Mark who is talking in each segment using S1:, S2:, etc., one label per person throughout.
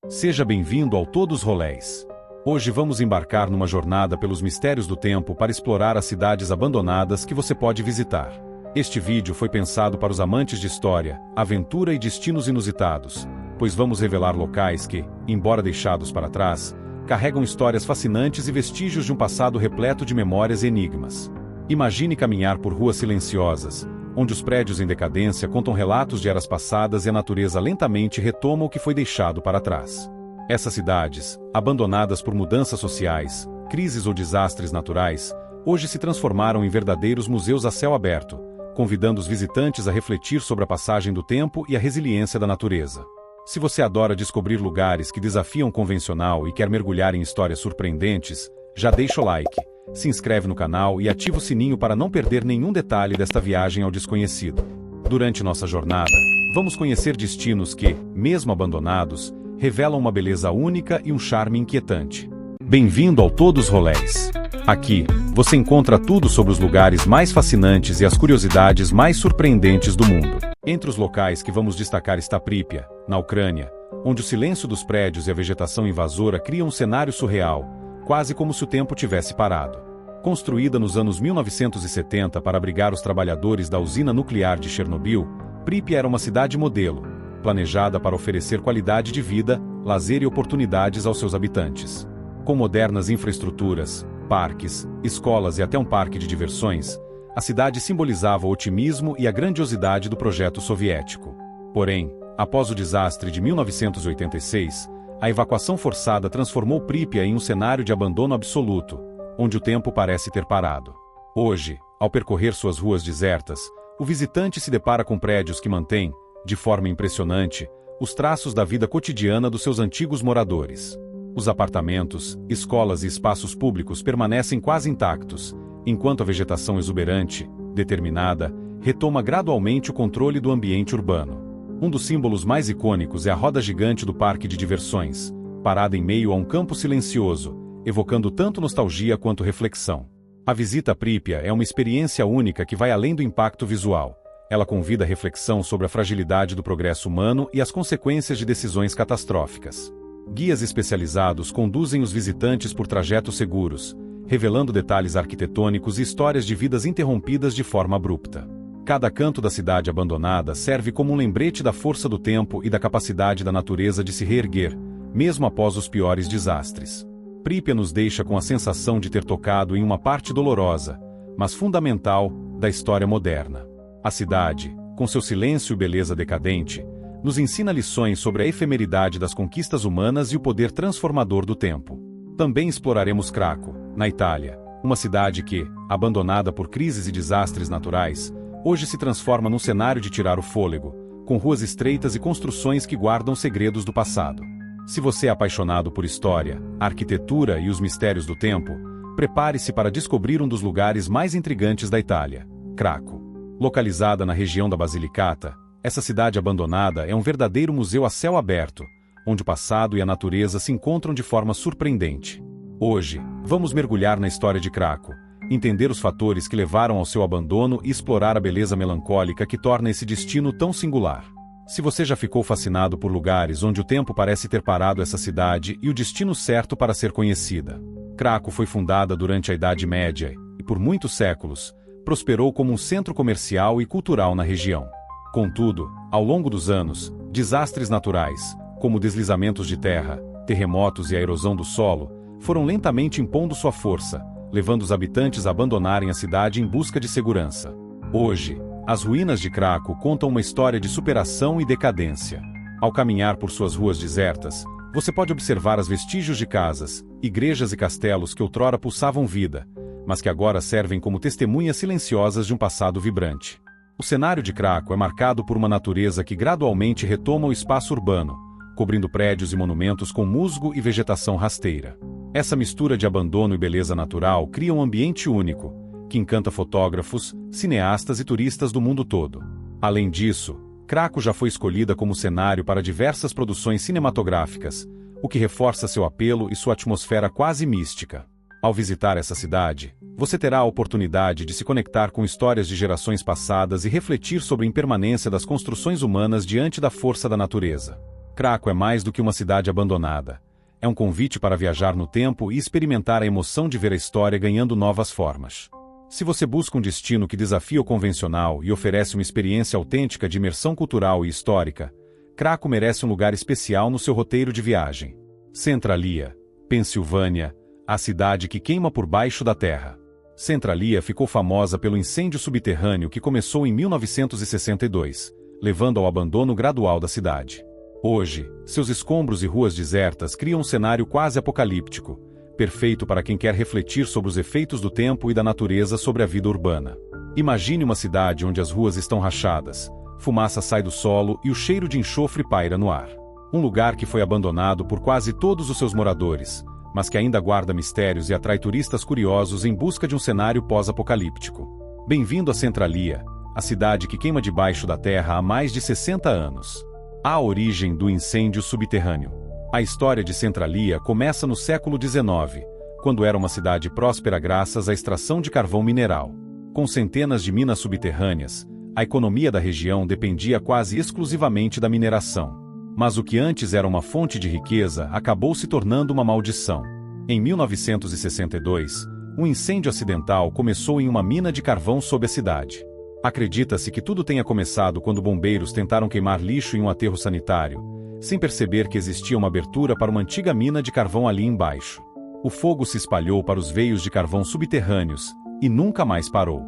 S1: Seja bem-vindo ao Todos Rolés. Hoje vamos embarcar numa jornada pelos mistérios do tempo para explorar as cidades abandonadas que você pode visitar. Este vídeo foi pensado para os amantes de história, aventura e destinos inusitados, pois vamos revelar locais que, embora deixados para trás, carregam histórias fascinantes e vestígios de um passado repleto de memórias e enigmas. Imagine caminhar por ruas silenciosas, onde os prédios em decadência contam relatos de eras passadas e a natureza lentamente retoma o que foi deixado para trás. Essas cidades, abandonadas por mudanças sociais, crises ou desastres naturais, hoje se transformaram em verdadeiros museus a céu aberto, convidando os visitantes a refletir sobre a passagem do tempo e a resiliência da natureza. Se você adora descobrir lugares que desafiam o convencional e quer mergulhar em histórias surpreendentes, já deixa o like, se inscreve no canal e ativa o sininho para não perder nenhum detalhe desta viagem ao desconhecido. Durante nossa jornada, vamos conhecer destinos que, mesmo abandonados, revelam uma beleza única e um charme inquietante. Bem-vindo ao Todos Rolés. Aqui, você encontra tudo sobre os lugares mais fascinantes e as curiosidades mais surpreendentes do mundo. Entre os locais que vamos destacar está Prípia, na Ucrânia, onde o silêncio dos prédios e a vegetação invasora criam um cenário surreal, quase como se o tempo tivesse parado. Construída nos anos 1970 para abrigar os trabalhadores da usina nuclear de Chernobyl, Prípia era uma cidade modelo, planejada para oferecer qualidade de vida, lazer e oportunidades aos seus habitantes. Com modernas infraestruturas, parques, escolas e até um parque de diversões, a cidade simbolizava o otimismo e a grandiosidade do projeto soviético. Porém, após o desastre de 1986, a evacuação forçada transformou Prípia em um cenário de abandono absoluto, onde o tempo parece ter parado. Hoje, ao percorrer suas ruas desertas, o visitante se depara com prédios que mantêm, de forma impressionante, os traços da vida cotidiana dos seus antigos moradores. Os apartamentos, escolas e espaços públicos permanecem quase intactos, enquanto a vegetação exuberante, determinada, retoma gradualmente o controle do ambiente urbano. Um dos símbolos mais icônicos é a roda gigante do parque de diversões, parada em meio a um campo silencioso, evocando tanto nostalgia quanto reflexão. A visita a Prípia é uma experiência única que vai além do impacto visual. Ela convida a reflexão sobre a fragilidade do progresso humano e as consequências de decisões catastróficas. Guias especializados conduzem os visitantes por trajetos seguros, revelando detalhes arquitetônicos e histórias de vidas interrompidas de forma abrupta. Cada canto da cidade abandonada serve como um lembrete da força do tempo e da capacidade da natureza de se reerguer, mesmo após os piores desastres. Prípia nos deixa com a sensação de ter tocado em uma parte dolorosa, mas fundamental, da história moderna. A cidade, com seu silêncio e beleza decadente, nos ensina lições sobre a efemeridade das conquistas humanas e o poder transformador do tempo. Também exploraremos Craco, na Itália, uma cidade que, abandonada por crises e desastres naturais, hoje se transforma num cenário de tirar o fôlego, com ruas estreitas e construções que guardam segredos do passado. Se você é apaixonado por história, arquitetura e os mistérios do tempo, prepare-se para descobrir um dos lugares mais intrigantes da Itália, Craco. Localizada na região da Basilicata, essa cidade abandonada é um verdadeiro museu a céu aberto, onde o passado e a natureza se encontram de forma surpreendente. Hoje, vamos mergulhar na história de Craco, entender os fatores que levaram ao seu abandono e explorar a beleza melancólica que torna esse destino tão singular. Se você já ficou fascinado por lugares onde o tempo parece ter parado, essa cidade e o destino certo para ser conhecida. Craco foi fundada durante a Idade Média e, por muitos séculos, prosperou como um centro comercial e cultural na região. Contudo, ao longo dos anos, desastres naturais, como deslizamentos de terra, terremotos e a erosão do solo, foram lentamente impondo sua força, levando os habitantes a abandonarem a cidade em busca de segurança. Hoje, as ruínas de Craco contam uma história de superação e decadência. Ao caminhar por suas ruas desertas, você pode observar os vestígios de casas, igrejas e castelos que outrora pulsavam vida, mas que agora servem como testemunhas silenciosas de um passado vibrante. O cenário de Craco é marcado por uma natureza que gradualmente retoma o espaço urbano, cobrindo prédios e monumentos com musgo e vegetação rasteira. Essa mistura de abandono e beleza natural cria um ambiente único, que encanta fotógrafos, cineastas e turistas do mundo todo. Além disso, Craco já foi escolhida como cenário para diversas produções cinematográficas, o que reforça seu apelo e sua atmosfera quase mística. Ao visitar essa cidade, você terá a oportunidade de se conectar com histórias de gerações passadas e refletir sobre a impermanência das construções humanas diante da força da natureza. Craco é mais do que uma cidade abandonada. É um convite para viajar no tempo e experimentar a emoção de ver a história ganhando novas formas. Se você busca um destino que desafia o convencional e oferece uma experiência autêntica de imersão cultural e histórica, Craco merece um lugar especial no seu roteiro de viagem. Centralia, Pensilvânia, a cidade que queima por baixo da terra. Centralia ficou famosa pelo incêndio subterrâneo que começou em 1962, levando ao abandono gradual da cidade. Hoje, seus escombros e ruas desertas criam um cenário quase apocalíptico, perfeito para quem quer refletir sobre os efeitos do tempo e da natureza sobre a vida urbana. Imagine uma cidade onde as ruas estão rachadas, fumaça sai do solo e o cheiro de enxofre paira no ar. Um lugar que foi abandonado por quase todos os seus moradores, mas que ainda guarda mistérios e atrai turistas curiosos em busca de um cenário pós-apocalíptico. Bem-vindo a Centralia, a cidade que queima debaixo da terra há mais de 60 anos. A origem do incêndio subterrâneo. A história de Centralia começa no século XIX, quando era uma cidade próspera graças à extração de carvão mineral. Com centenas de minas subterrâneas, a economia da região dependia quase exclusivamente da mineração. Mas o que antes era uma fonte de riqueza acabou se tornando uma maldição. Em 1962, um incêndio acidental começou em uma mina de carvão sob a cidade. Acredita-se que tudo tenha começado quando bombeiros tentaram queimar lixo em um aterro sanitário, sem perceber que existia uma abertura para uma antiga mina de carvão ali embaixo. O fogo se espalhou para os veios de carvão subterrâneos e nunca mais parou.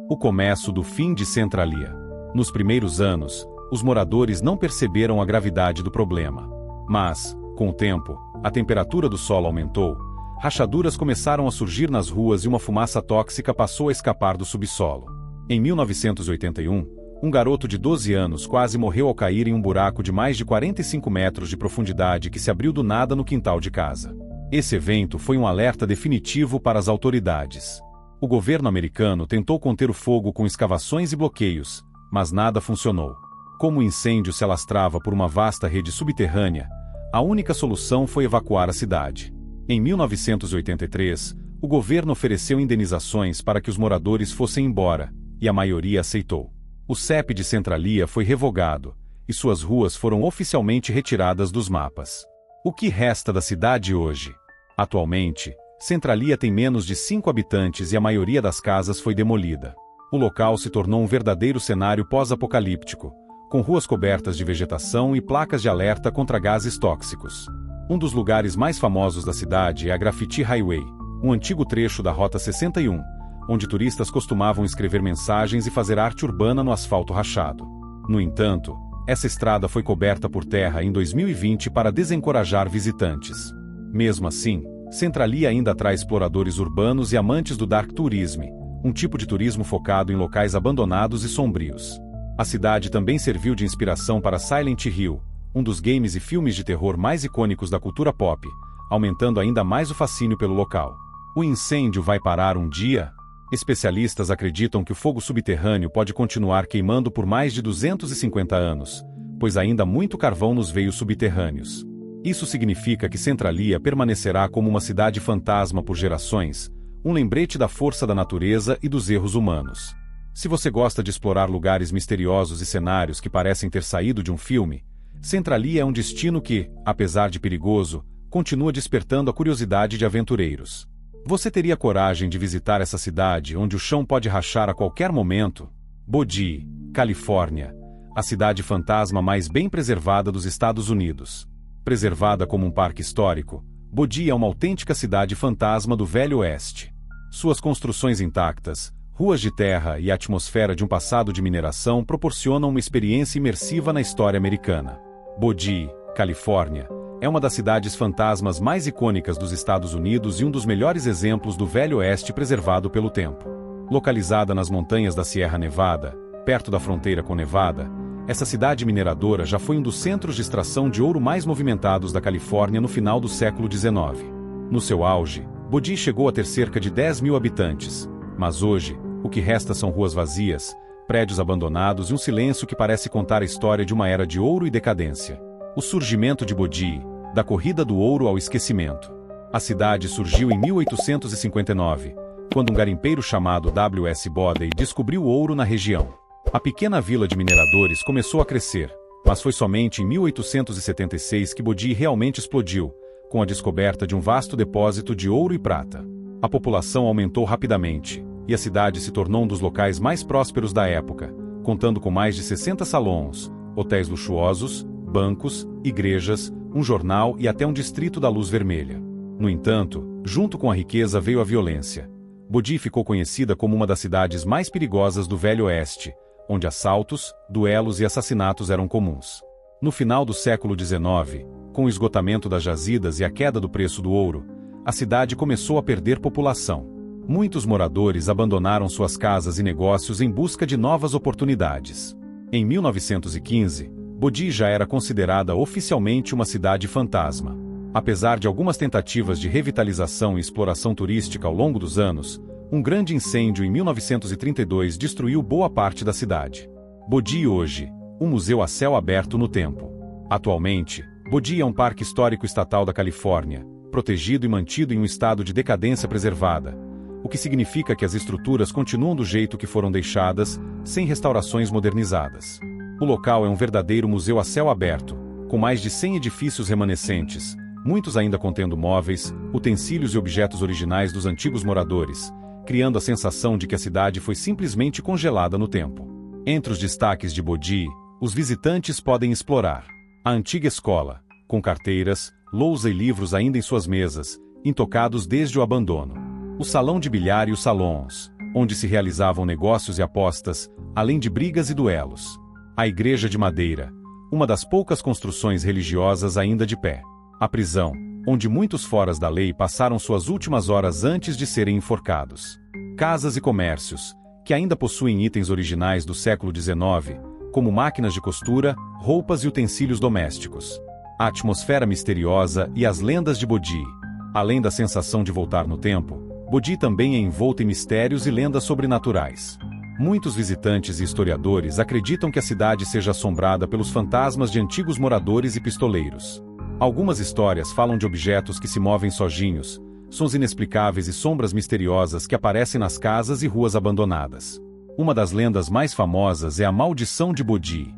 S1: O começo do fim de Centralia. Nos primeiros anos, os moradores não perceberam a gravidade do problema. Mas, com o tempo, a temperatura do solo aumentou, rachaduras começaram a surgir nas ruas e uma fumaça tóxica passou a escapar do subsolo. Em 1981, um garoto de 12 anos quase morreu ao cair em um buraco de mais de 45 metros de profundidade que se abriu do nada no quintal de casa. Esse evento foi um alerta definitivo para as autoridades. O governo americano tentou conter o fogo com escavações e bloqueios, mas nada funcionou. Como o incêndio se alastrava por uma vasta rede subterrânea, a única solução foi evacuar a cidade. Em 1983, o governo ofereceu indenizações para que os moradores fossem embora, e a maioria aceitou. O CEP de Centralia foi revogado, e suas ruas foram oficialmente retiradas dos mapas. O que resta da cidade hoje? Atualmente, Centralia tem menos de 5 habitantes e a maioria das casas foi demolida. O local se tornou um verdadeiro cenário pós-apocalíptico, com ruas cobertas de vegetação e placas de alerta contra gases tóxicos. Um dos lugares mais famosos da cidade é a Graffiti Highway, um antigo trecho da Rota 61, onde turistas costumavam escrever mensagens e fazer arte urbana no asfalto rachado. No entanto, essa estrada foi coberta por terra em 2020 para desencorajar visitantes. Mesmo assim, Centralia ainda atrai exploradores urbanos e amantes do dark tourism, um tipo de turismo focado em locais abandonados e sombrios. A cidade também serviu de inspiração para Silent Hill, um dos games e filmes de terror mais icônicos da cultura pop, aumentando ainda mais o fascínio pelo local. O incêndio vai parar um dia? Especialistas acreditam que o fogo subterrâneo pode continuar queimando por mais de 250 anos, pois ainda há muito carvão nos veios subterrâneos. Isso significa que Centralia permanecerá como uma cidade fantasma por gerações, um lembrete da força da natureza e dos erros humanos. Se você gosta de explorar lugares misteriosos e cenários que parecem ter saído de um filme, Centralia é um destino que, apesar de perigoso, continua despertando a curiosidade de aventureiros. Você teria coragem de visitar essa cidade onde o chão pode rachar a qualquer momento? Bodie, Califórnia, a cidade fantasma mais bem preservada dos Estados Unidos. Preservada como um parque histórico, Bodie é uma autêntica cidade fantasma do Velho Oeste. Suas construções intactas, ruas de terra e a atmosfera de um passado de mineração proporcionam uma experiência imersiva na história americana. Bodie, Califórnia, é uma das cidades fantasmas mais icônicas dos Estados Unidos e um dos melhores exemplos do Velho Oeste preservado pelo tempo. Localizada nas montanhas da Sierra Nevada, perto da fronteira com Nevada, essa cidade mineradora já foi um dos centros de extração de ouro mais movimentados da Califórnia no final do século XIX. No seu auge, Bodie chegou a ter cerca de 10 mil habitantes, mas hoje, o que resta são ruas vazias, prédios abandonados e um silêncio que parece contar a história de uma era de ouro e decadência. O surgimento de Bodie, da corrida do ouro ao esquecimento. A cidade surgiu em 1859, quando um garimpeiro chamado W.S. Bodie descobriu ouro na região. A pequena vila de mineradores começou a crescer, Mas foi somente em 1876 que Bodhi realmente explodiu, com a descoberta de um vasto depósito de ouro e prata. A população aumentou rapidamente, e a cidade se tornou um dos locais mais prósperos da época, contando com mais de 60 salões, hotéis luxuosos, bancos, igrejas, um jornal e até um distrito da luz vermelha. No entanto, junto com a riqueza veio a violência. Bodhi ficou conhecida como uma das cidades mais perigosas do Velho Oeste, onde assaltos, duelos e assassinatos eram comuns. No final do século XIX, com o esgotamento das jazidas e a queda do preço do ouro, a cidade começou a perder população. Muitos moradores abandonaram suas casas e negócios em busca de novas oportunidades. Em 1915, Bodhi já era considerada oficialmente uma cidade fantasma. Apesar de algumas tentativas de revitalização e exploração turística ao longo dos anos, um grande incêndio em 1932 destruiu boa parte da cidade. Bodhi hoje, um museu a céu aberto no tempo. Atualmente, Bodhi é um parque histórico estatal da Califórnia, protegido e mantido em um estado de decadência preservada, o que significa que as estruturas continuam do jeito que foram deixadas, sem restaurações modernizadas. O local é um verdadeiro museu a céu aberto, com mais de 100 edifícios remanescentes, muitos ainda contendo móveis, utensílios e objetos originais dos antigos moradores, criando a sensação de que a cidade foi simplesmente congelada no tempo. Entre os destaques de Bodhi, os visitantes podem explorar a antiga escola, com carteiras, lousa e livros ainda em suas mesas, intocados desde o abandono. O salão de bilhar e os salões, onde se realizavam negócios e apostas, além de brigas e duelos. A igreja de madeira, uma das poucas construções religiosas ainda de pé. A prisão, onde muitos foras da lei passaram suas últimas horas antes de serem enforcados. Casas e comércios, que ainda possuem itens originais do século XIX, como máquinas de costura, roupas e utensílios domésticos. A atmosfera misteriosa e as lendas de Bodhi. Além da sensação de voltar no tempo, Bodhi também é envolta em mistérios e lendas sobrenaturais. Muitos visitantes e historiadores acreditam que a cidade seja assombrada pelos fantasmas de antigos moradores e pistoleiros. Algumas histórias falam de objetos que se movem sozinhos, sons inexplicáveis e sombras misteriosas que aparecem nas casas e ruas abandonadas. Uma das lendas mais famosas é a Maldição de Bodhi.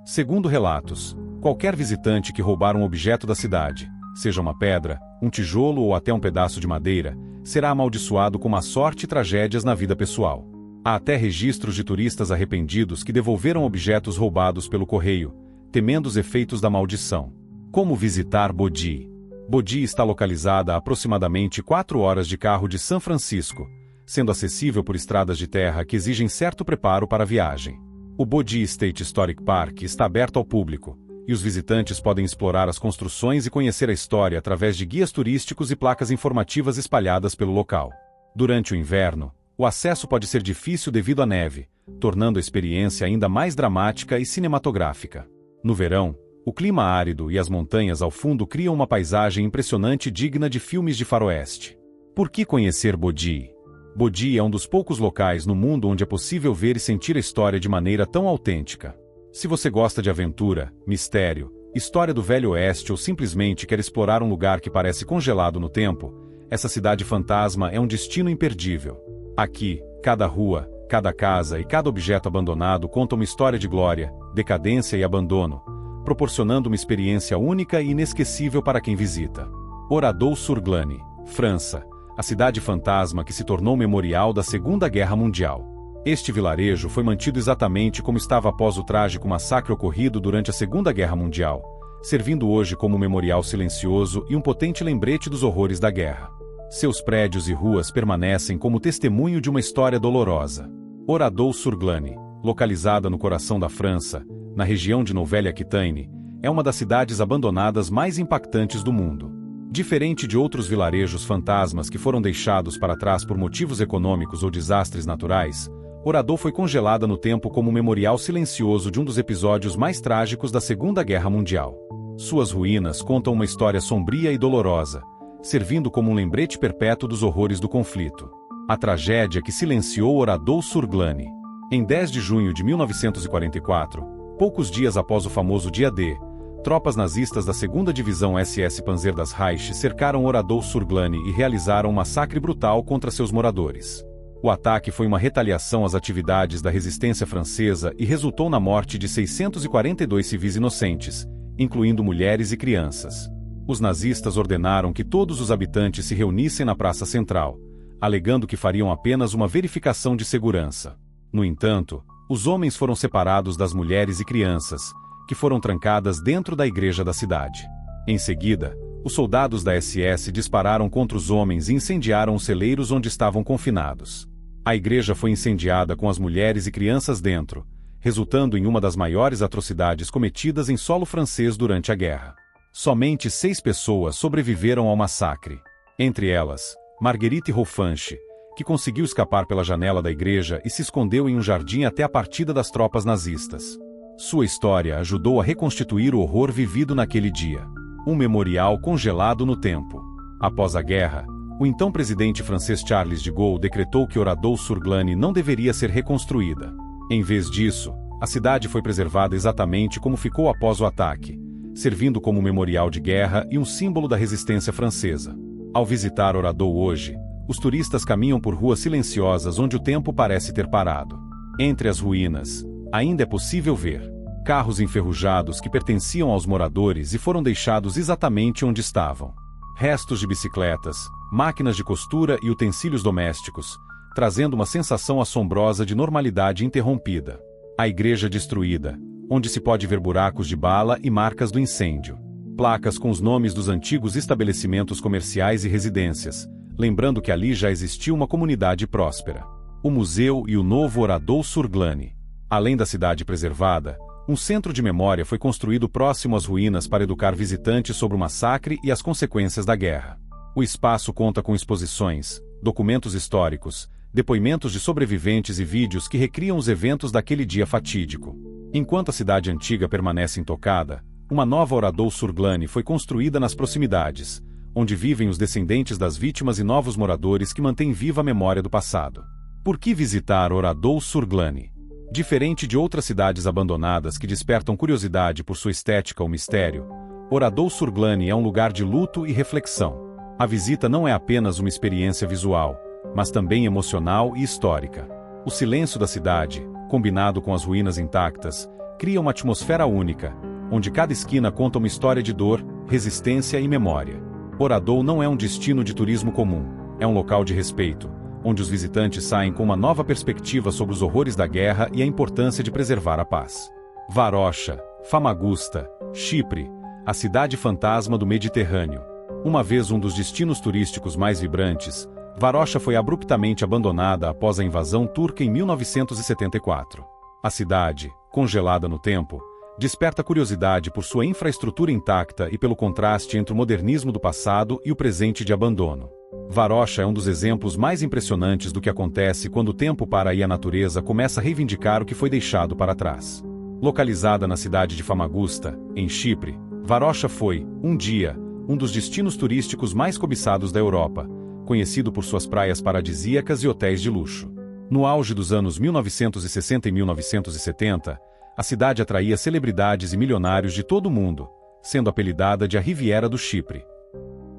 S1: Segundo relatos, qualquer visitante que roubar um objeto da cidade, seja uma pedra, um tijolo ou até um pedaço de madeira, será amaldiçoado com má sorte e tragédias na vida pessoal. Há até registros de turistas arrependidos que devolveram objetos roubados pelo correio, temendo os efeitos da maldição. Como visitar Bodhi? Bodhi está localizada a aproximadamente 4 horas de carro de São Francisco, sendo acessível por estradas de terra que exigem certo preparo para a viagem. O Bodhi State Historic Park está aberto ao público, e os visitantes podem explorar as construções e conhecer a história através de guias turísticos e placas informativas espalhadas pelo local. Durante o inverno, o acesso pode ser difícil devido à neve, tornando a experiência ainda mais dramática e cinematográfica. No verão, o clima árido e as montanhas ao fundo criam uma paisagem impressionante digna de filmes de faroeste. Por que conhecer Bodhi? Bodhi é um dos poucos locais no mundo onde é possível ver e sentir a história de maneira tão autêntica. Se você gosta de aventura, mistério, história do Velho Oeste ou simplesmente quer explorar um lugar que parece congelado no tempo, essa cidade fantasma é um destino imperdível. Aqui, cada rua, cada casa e cada objeto abandonado conta uma história de glória, decadência e abandono, proporcionando uma experiência única e inesquecível para quem visita. Oradour-sur-Glane, França, a cidade fantasma que se tornou memorial da Segunda Guerra Mundial. Este vilarejo foi mantido exatamente como estava após o trágico massacre ocorrido durante a Segunda Guerra Mundial, servindo hoje como um memorial silencioso e um potente lembrete dos horrores da guerra. Seus prédios e ruas permanecem como testemunho de uma história dolorosa. Oradour-sur-Glane, localizada no coração da França, na região de Nouvelle-Aquitaine, é uma das cidades abandonadas mais impactantes do mundo. Diferente de outros vilarejos fantasmas que foram deixados para trás por motivos econômicos ou desastres naturais, Oradour foi congelada no tempo como um memorial silencioso de um dos episódios mais trágicos da Segunda Guerra Mundial. Suas ruínas contam uma história sombria e dolorosa, servindo como um lembrete perpétuo dos horrores do conflito. A tragédia que silenciou Oradour-sur-Glane. Em 10 de junho de 1944, poucos dias após o famoso Dia D, tropas nazistas da 2ª Divisão SS Panzer das Reich cercaram Oradour-sur-Glane e realizaram um massacre brutal contra seus moradores. O ataque foi uma retaliação às atividades da resistência francesa e resultou na morte de 642 civis inocentes, incluindo mulheres e crianças. Os nazistas ordenaram que todos os habitantes se reunissem na praça central, alegando que fariam apenas uma verificação de segurança. No entanto, os homens foram separados das mulheres e crianças, que foram trancadas dentro da igreja da cidade. Em seguida, os soldados da SS dispararam contra os homens e incendiaram os celeiros onde estavam confinados. A igreja foi incendiada com as mulheres e crianças dentro, resultando em uma das maiores atrocidades cometidas em solo francês durante a guerra. Somente 6 pessoas sobreviveram ao massacre. Entre elas, Marguerite Rolfanche, que conseguiu escapar pela janela da igreja e se escondeu em um jardim até a partida das tropas nazistas. Sua história ajudou a reconstituir o horror vivido naquele dia. Um memorial congelado no tempo. Após a guerra, o então presidente francês Charles de Gaulle decretou que Oradour-sur-Glane não deveria ser reconstruída. Em vez disso, a cidade foi preservada exatamente como ficou após o ataque, servindo como memorial de guerra e um símbolo da resistência francesa. Ao visitar Oradour hoje, os turistas caminham por ruas silenciosas onde o tempo parece ter parado. Entre as ruínas, ainda é possível ver carros enferrujados que pertenciam aos moradores e foram deixados exatamente onde estavam. Restos de bicicletas, máquinas de costura e utensílios domésticos, trazendo uma sensação assombrosa de normalidade interrompida. A igreja destruída, onde se pode ver buracos de bala e marcas do incêndio. Placas com os nomes dos antigos estabelecimentos comerciais e residências, lembrando que ali já existiu uma comunidade próspera. O museu e o novo Oradour-sur-Glane. Além da cidade preservada, um centro de memória foi construído próximo às ruínas para educar visitantes sobre o massacre e as consequências da guerra. O espaço conta com exposições, documentos históricos, depoimentos de sobreviventes e vídeos que recriam os eventos daquele dia fatídico. Enquanto a cidade antiga permanece intocada, uma nova Oradour-sur-Glane foi construída nas proximidades, onde vivem os descendentes das vítimas e novos moradores que mantêm viva a memória do passado. Por que visitar Oradour-sur-Glane? Diferente de outras cidades abandonadas que despertam curiosidade por sua estética ou mistério, Oradour-sur-Glane é um lugar de luto e reflexão. A visita não é apenas uma experiência visual, mas também emocional e histórica. O silêncio da cidade, combinado com as ruínas intactas, cria uma atmosfera única, onde cada esquina conta uma história de dor, resistência e memória. Oradour não é um destino de turismo comum, é um local de respeito, onde os visitantes saem com uma nova perspectiva sobre os horrores da guerra e a importância de preservar a paz. Varocha, Famagusta, Chipre, a cidade fantasma do Mediterrâneo. Uma vez um dos destinos turísticos mais vibrantes, Varocha foi abruptamente abandonada após a invasão turca em 1974. A cidade, congelada no tempo, desperta curiosidade por sua infraestrutura intacta e pelo contraste entre o modernismo do passado e o presente de abandono. Varocha é um dos exemplos mais impressionantes do que acontece quando o tempo para e a natureza começa a reivindicar o que foi deixado para trás. Localizada na cidade de Famagusta, em Chipre, Varocha foi, um dia, um dos destinos turísticos mais cobiçados da Europa, conhecido por suas praias paradisíacas e hotéis de luxo. No auge dos anos 1960 e 1970, a cidade atraía celebridades e milionários de todo o mundo, sendo apelidada de a Riviera do Chipre.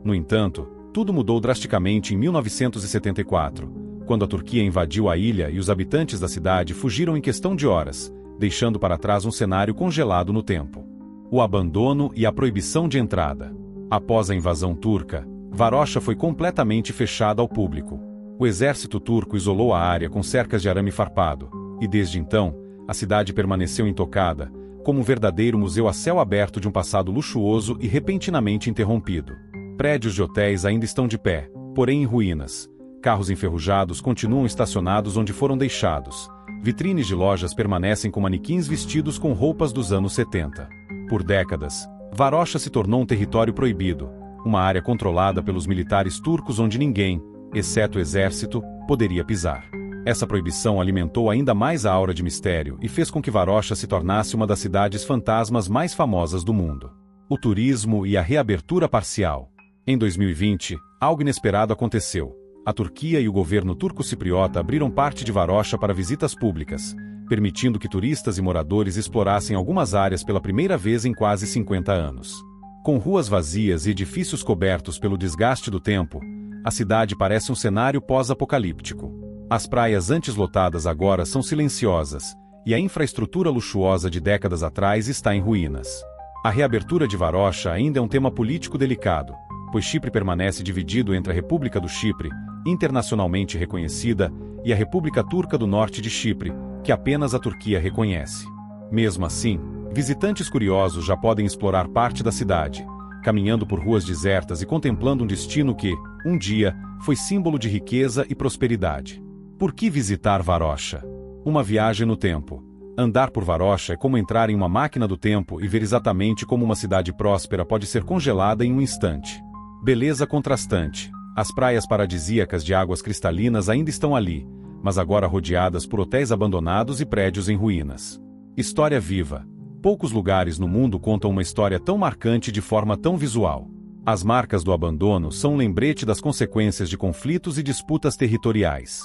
S1: No entanto, tudo mudou drasticamente em 1974, quando a Turquia invadiu a ilha e os habitantes da cidade fugiram em questão de horas, deixando para trás um cenário congelado no tempo. O abandono e a proibição de entrada. Após a invasão turca, Varocha foi completamente fechada ao público. O exército turco isolou a área com cercas de arame farpado, e desde então, a cidade permaneceu intocada, como um verdadeiro museu a céu aberto de um passado luxuoso e repentinamente interrompido. Prédios de hotéis ainda estão de pé, porém em ruínas. Carros enferrujados continuam estacionados onde foram deixados. Vitrines de lojas permanecem com manequins vestidos com roupas dos anos 70. Por décadas, Varocha se tornou um território proibido, uma área controlada pelos militares turcos onde ninguém, exceto o exército, poderia pisar. Essa proibição alimentou ainda mais a aura de mistério e fez com que Varocha se tornasse uma das cidades fantasmas mais famosas do mundo. O turismo e a reabertura parcial. Em 2020, algo inesperado aconteceu. A Turquia e o governo turco-cipriota abriram parte de Varocha para visitas públicas, permitindo que turistas e moradores explorassem algumas áreas pela primeira vez em quase 50 anos. Com ruas vazias e edifícios cobertos pelo desgaste do tempo, a cidade parece um cenário pós-apocalíptico. As praias antes lotadas agora são silenciosas, e a infraestrutura luxuosa de décadas atrás está em ruínas. A reabertura de Varosha ainda é um tema político delicado, pois Chipre permanece dividido entre a República do Chipre, internacionalmente reconhecida, e a República Turca do Norte de Chipre, que apenas a Turquia reconhece. Mesmo assim, visitantes curiosos já podem explorar parte da cidade, caminhando por ruas desertas e contemplando um destino que, um dia, foi símbolo de riqueza e prosperidade. Por que visitar Varosha? Uma viagem no tempo. Andar por Varosha é como entrar em uma máquina do tempo e ver exatamente como uma cidade próspera pode ser congelada em um instante. Beleza contrastante. As praias paradisíacas de águas cristalinas ainda estão ali, mas agora rodeadas por hotéis abandonados e prédios em ruínas. História viva. Poucos lugares no mundo contam uma história tão marcante de forma tão visual. As marcas do abandono são um lembrete das consequências de conflitos e disputas territoriais.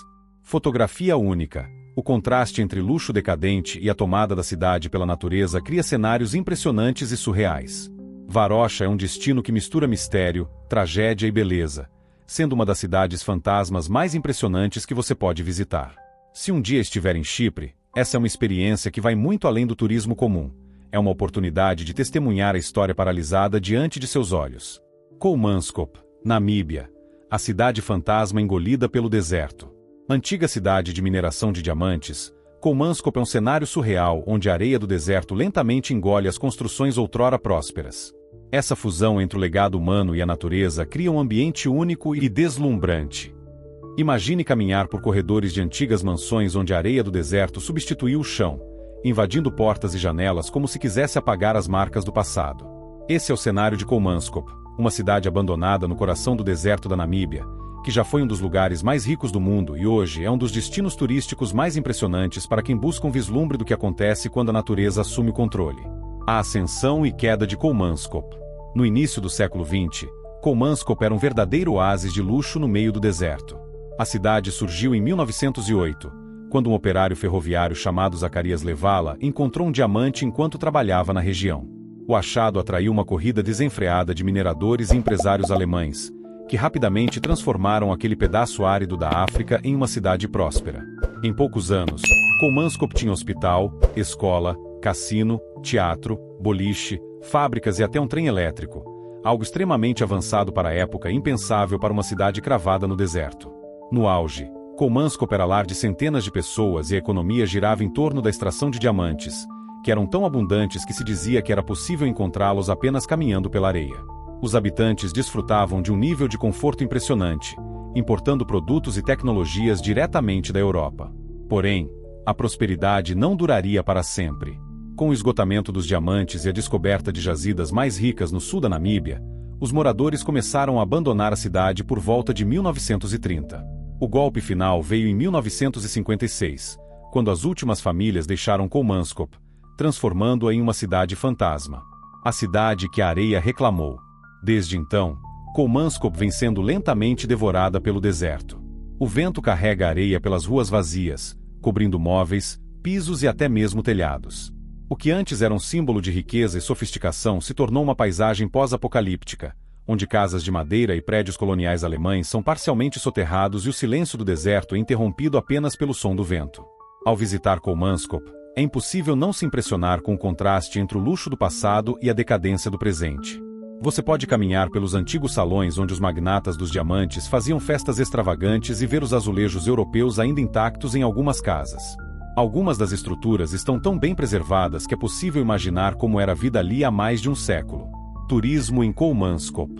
S1: Fotografia única. O contraste entre luxo decadente e a tomada da cidade pela natureza cria cenários impressionantes e surreais. Varosha é um destino que mistura mistério, tragédia e beleza, sendo uma das cidades fantasmas mais impressionantes que você pode visitar. Se um dia estiver em Chipre, essa é uma experiência que vai muito além do turismo comum. É uma oportunidade de testemunhar a história paralisada diante de seus olhos. Kolmanskop, Namíbia. A cidade fantasma engolida pelo deserto. Antiga cidade de mineração de diamantes, Kolmanskop é um cenário surreal onde a areia do deserto lentamente engole as construções outrora prósperas. Essa fusão entre o legado humano e a natureza cria um ambiente único e deslumbrante. Imagine caminhar por corredores de antigas mansões onde a areia do deserto substituiu o chão, invadindo portas e janelas como se quisesse apagar as marcas do passado. Esse é o cenário de Kolmanskop, uma cidade abandonada no coração do deserto da Namíbia, que já foi um dos lugares mais ricos do mundo e hoje é um dos destinos turísticos mais impressionantes para quem busca um vislumbre do que acontece quando a natureza assume o controle. A ascensão e queda de Kolmanskop. No início do século XX, Kolmanskop era um verdadeiro oásis de luxo no meio do deserto. A cidade surgiu em 1908, quando um operário ferroviário chamado Zacarias Levala encontrou um diamante enquanto trabalhava na região. O achado atraiu uma corrida desenfreada de mineradores e empresários alemães, que rapidamente transformaram aquele pedaço árido da África em uma cidade próspera. Em poucos anos, Kolmanskop tinha hospital, escola, cassino, teatro, boliche, fábricas e até um trem elétrico, algo extremamente avançado para a época e impensável para uma cidade cravada no deserto. No auge, Kolmanskop era lar de centenas de pessoas e a economia girava em torno da extração de diamantes, que eram tão abundantes que se dizia que era possível encontrá-los apenas caminhando pela areia. Os habitantes desfrutavam de um nível de conforto impressionante, importando produtos e tecnologias diretamente da Europa. Porém, a prosperidade não duraria para sempre. Com o esgotamento dos diamantes e a descoberta de jazidas mais ricas no sul da Namíbia, os moradores começaram a abandonar a cidade por volta de 1930. O golpe final veio em 1956, quando as últimas famílias deixaram Kolmanskop, transformando-a em uma cidade fantasma. A cidade que a areia reclamou. Desde então, Kolmanskop vem sendo lentamente devorada pelo deserto. O vento carrega a areia pelas ruas vazias, cobrindo móveis, pisos e até mesmo telhados. O que antes era um símbolo de riqueza e sofisticação se tornou uma paisagem pós-apocalíptica, onde casas de madeira e prédios coloniais alemães são parcialmente soterrados e o silêncio do deserto é interrompido apenas pelo som do vento. Ao visitar Kolmanskop, é impossível não se impressionar com o contraste entre o luxo do passado e a decadência do presente. Você pode caminhar pelos antigos salões onde os magnatas dos diamantes faziam festas extravagantes e ver os azulejos europeus ainda intactos em algumas casas. Algumas das estruturas estão tão bem preservadas que é possível imaginar como era a vida ali há mais de um século. Turismo em Kolmanskop.